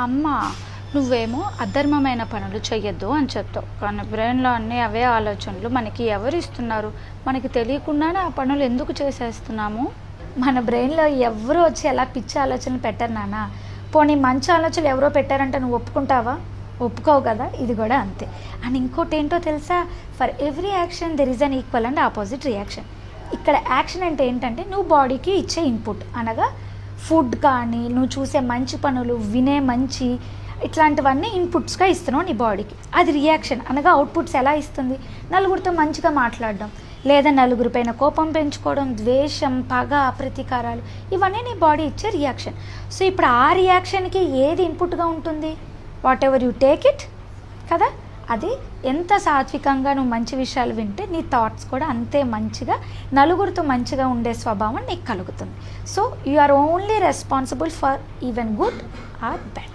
అమ్మ నువ్వేమో అధర్మమైన పనులు చెయ్యొద్దు అని చెప్తావు, కానీ బ్రెయిన్లో అన్నీ అవే ఆలోచనలు మనకి ఎవరు ఇస్తున్నారు? మనకి తెలియకుండానే ఆ పనులు ఎందుకు చేసేస్తున్నాము? మన బ్రెయిన్లో ఎవరు వచ్చి ఎలా పిచ్చి ఆలోచనలు పెట్టరు నాన్న. పోనీ మంచి ఆలోచనలు ఎవరో పెట్టారంటే నువ్వు ఒప్పుకుంటావా? ఒప్పుకోవు కదా. ఇది కూడా అంతే. అండ్ ఇంకోటి ఏంటో తెలుసా, for every action there is an equal and opposite reaction. ఇక్కడ యాక్షన్ అంటే ఏంటంటే నువ్వు బాడీకి ఇచ్చే ఇన్పుట్, అనగా ఫుడ్ కానీ నువ్వు చూసే మంచి పనులు, వినే మంచి, ఇట్లాంటివన్నీ ఇన్పుట్స్గా ఇస్తున్నావు నీ బాడీకి. అది రియాక్షన్, అనగా అవుట్పుట్స్ ఎలా ఇస్తుంది? నలుగురితో మంచిగా మాట్లాడడం, లేదా నలుగురి పైన కోపం పెంచుకోవడం, ద్వేషం, పగ, ప్రతీకారాలు, ఇవన్నీ నీ బాడీ ఇచ్చే రియాక్షన్. సో ఇప్పుడు ఆ రియాక్షన్కి ఏది ఇన్పుట్గా ఉంటుంది? What ever you take it కదా. అది ఎంత సాత్వికంగా నువ్వు మంచి విషయాలు వింటే నీ థాట్స్ కూడా అంతే మంచిగా, నలుగురితో మంచిగా ఉండే స్వభావం నీకు కలుగుతుంది. So you are only responsible for even good or bad.